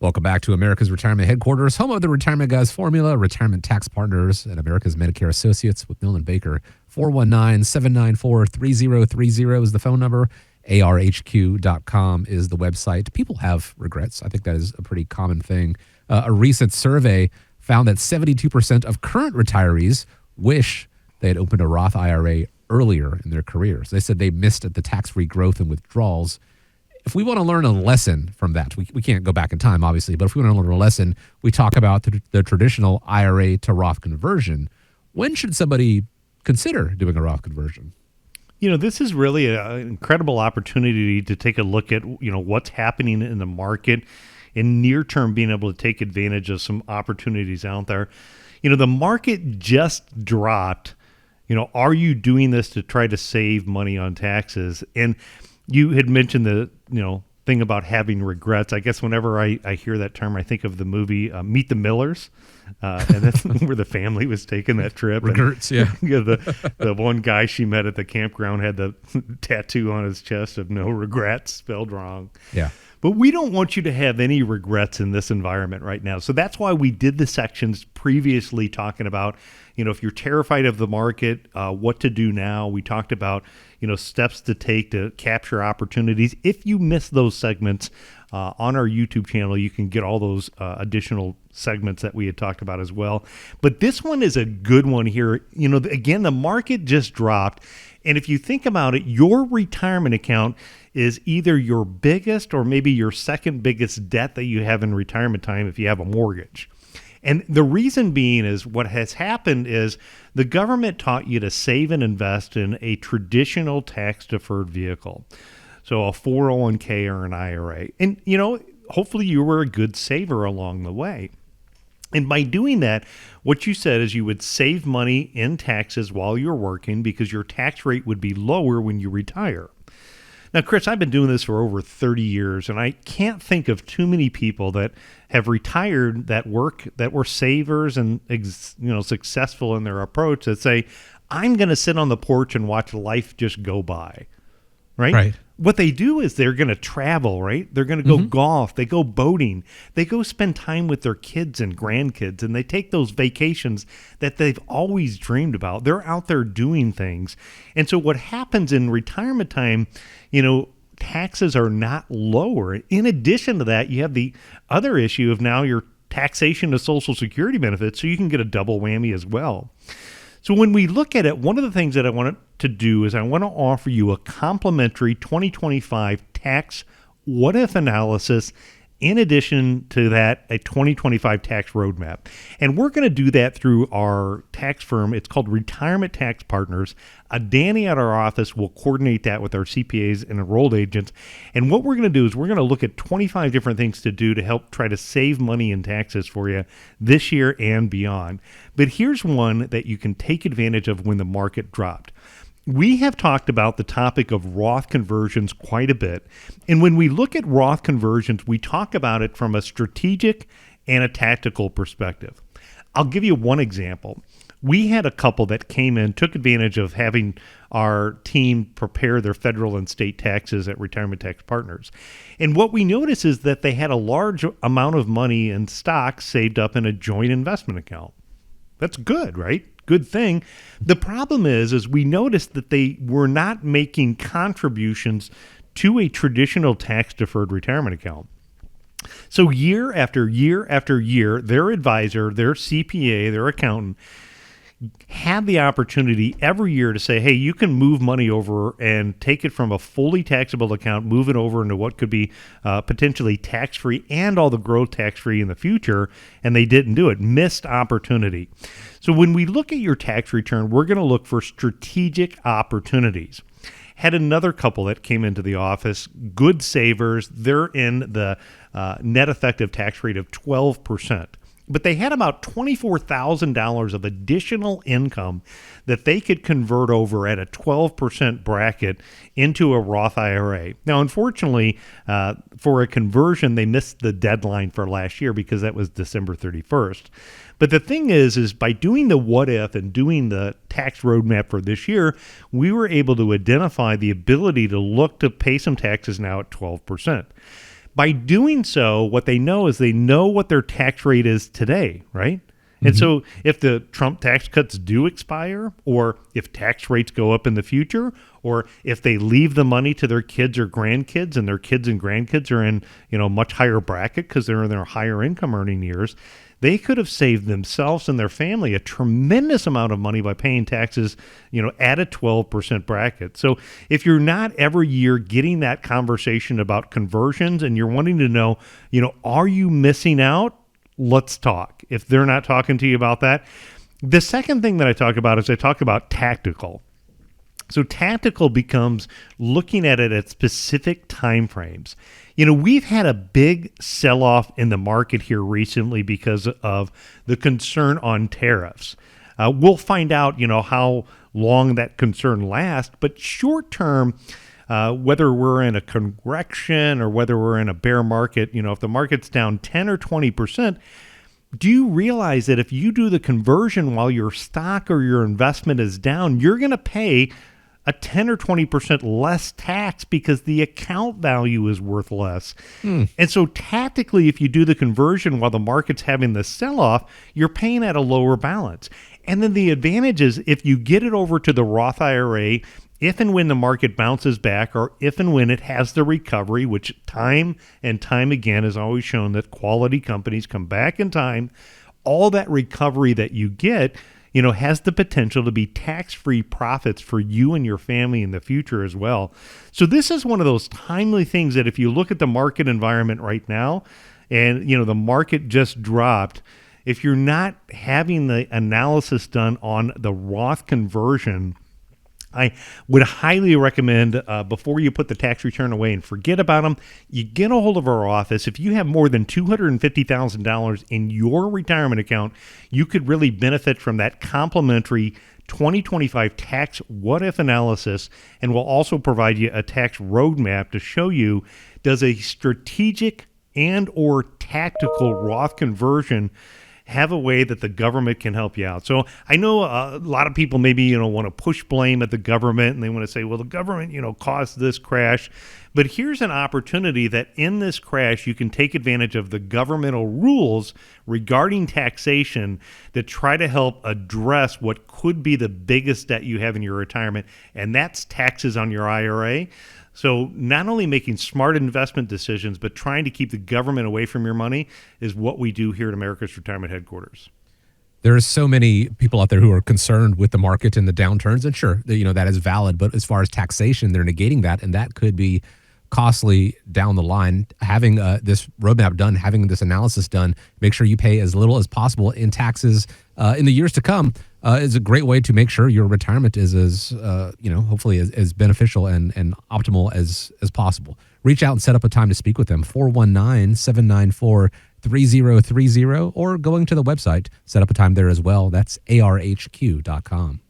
Welcome back to America's Retirement Headquarters, home of the Retirement Guys Formula, Retirement Tax Partners, and America's Medicare Associates with Nolan Baker. 419-794-3030 is the phone number. ARHQ.com is the website. People have regrets. I think that is a pretty common thing. A recent survey found that 72% of current retirees wish they had opened a Roth IRA earlier in their careers. They said they missed the tax-free growth and withdrawals. If we want to learn a lesson from that, we can't go back in time, obviously, but if we want to learn a lesson, we talk about the traditional IRA to Roth conversion. When should somebody consider doing a Roth conversion? You know, this is really an incredible opportunity to take a look at, what's happening in the market in near term, being able to take advantage of some opportunities out there. The market just dropped. Are you doing this to try to save money on taxes? And you had mentioned the, thing about having regrets. I guess whenever I hear that term, I think of the movie Meet the Millers, and that's where the family was taking that trip. Regrets, yeah. The one guy she met at the campground had the tattoo on his chest of no regrets, spelled wrong. Yeah. But we don't want you to have any regrets in this environment right now. So that's why we did the sections previously talking about, if you're terrified of the market, what to do now. We talked about, steps to take to capture opportunities. If you miss those segments on our YouTube channel, you can get all those additional segments that we had talked about as well. But this one is a good one here. Again, the market just dropped. And if you think about it, your retirement account is either your biggest or maybe your second biggest debt that you have in retirement time if you have a mortgage. And the reason being is what has happened is the government taught you to save and invest in a traditional tax-deferred vehicle. So a 401k or an IRA. And, hopefully you were a good saver along the way. And by doing that, what you said is you would save money in taxes while you're working because your tax rate would be lower when you retire. Now, Chris, I've been doing this for over 30 years, and I can't think of too many people that have retired that were savers and successful in their approach that say, I'm going to sit on the porch and watch life just go by, right? What they do is they're going to travel, right? They're going to go golf. They go boating. They go spend time with their kids and grandkids, and they take those vacations that they've always dreamed about. They're out there doing things. And so what happens in retirement time, taxes are not lower. In addition to that, you have the other issue of now your taxation of Social Security benefits, so you can get a double whammy as well. So when we look at it, one of the things that I want to do is I want to offer you a complimentary 2025 tax what-if analysis. In addition to that, a 2025 tax roadmap. And we're going to do that through our tax firm. It's called Retirement Tax Partners. Danny at our office will coordinate that with our CPAs and enrolled agents. And what we're going to do is we're going to look at 25 different things to do to help try to save money in taxes for you this year and beyond. But here's one that you can take advantage of when the market dropped. We have talked about the topic of Roth conversions quite a bit. And when we look at Roth conversions, we talk about it from a strategic and a tactical perspective. I'll give you one example. We had a couple that came in, took advantage of having our team prepare their federal and state taxes at Retirement Tax Partners. And what we noticed is that they had a large amount of money in stocks saved up in a joint investment account. That's good, right? Good thing. The problem is we noticed that they were not making contributions to a traditional tax-deferred retirement account. So year after year after year, their advisor, their CPA, their accountant had the opportunity every year to say, hey, you can move money over and take it from a fully taxable account, move it over into what could be potentially tax-free and all the growth tax-free in the future, and they didn't do it. Missed opportunity. So when we look at your tax return, we're going to look for strategic opportunities. Had another couple that came into the office, good savers. They're in the net effective tax rate of 12%. But they had about $24,000 of additional income that they could convert over at a 12% bracket into a Roth IRA. Now, unfortunately, for a conversion, they missed the deadline for last year because that was December 31st. But the thing is by doing the what if and doing the tax roadmap for this year, we were able to identify the ability to look to pay some taxes now at 12%. By doing so, what they know is they know what their tax rate is today, right? And so if the Trump tax cuts do expire, or if tax rates go up in the future, or if they leave the money to their kids or grandkids and their kids and grandkids are in, much higher bracket because they're in their higher income earning years, they could have saved themselves and their family a tremendous amount of money by paying taxes, at a 12% bracket. So if you're not every year getting that conversation about conversions and you're wanting to know, are you missing out? Let's talk. If they're not talking to you about that. The second thing that I talk about is I talk about tactical. So tactical becomes looking at it at specific time frames. We've had a big sell-off in the market here recently because of the concern on tariffs. We'll find out, how long that concern lasts, but short term, whether we're in a correction or whether we're in a bear market, if the market's down 10 or 20%, do you realize that if you do the conversion while your stock or your investment is down, you're going to pay a 10 or 20% less tax because the account value is worth less. And so tactically, if you do the conversion while the market's having the sell-off, you're paying at a lower balance. And then the advantage is if you get it over to the Roth IRA, if and when the market bounces back, or if and when it has the recovery, which time and time again has always shown that quality companies come back in time, all that recovery that you get, has the potential to be tax-free profits for you and your family in the future as well. So this is one of those timely things that if you look at the market environment right now, and the market just dropped, if you're not having the analysis done on the Roth conversion, I would highly recommend before you put the tax return away and forget about them, you get a hold of our office. If you have more than $250,000 in your retirement account, you could really benefit from that complimentary 2025 tax what-if analysis, and we'll also provide you a tax roadmap to show you, does a strategic and or tactical Roth conversion have a way that the government can help you out. So I know a lot of people maybe, want to push blame at the government, and they want to say, well, the government, caused this crash. But here's an opportunity that in this crash, you can take advantage of the governmental rules regarding taxation that try to help address what could be the biggest debt you have in your retirement, and that's taxes on your IRA. So not only making smart investment decisions, but trying to keep the government away from your money is what we do here at America's Retirement Headquarters. There are so many people out there who are concerned with the market and the downturns, and sure, that is valid. But as far as taxation, they're negating that, and that could be costly down the line. Having this roadmap done, having this analysis done, make sure you pay as little as possible in taxes in the years to come is a great way to make sure your retirement is as hopefully as beneficial and optimal as possible. Reach out and set up a time to speak with them. 419-794-3030, or going to the website, set up a time there as well. That's arhq.com.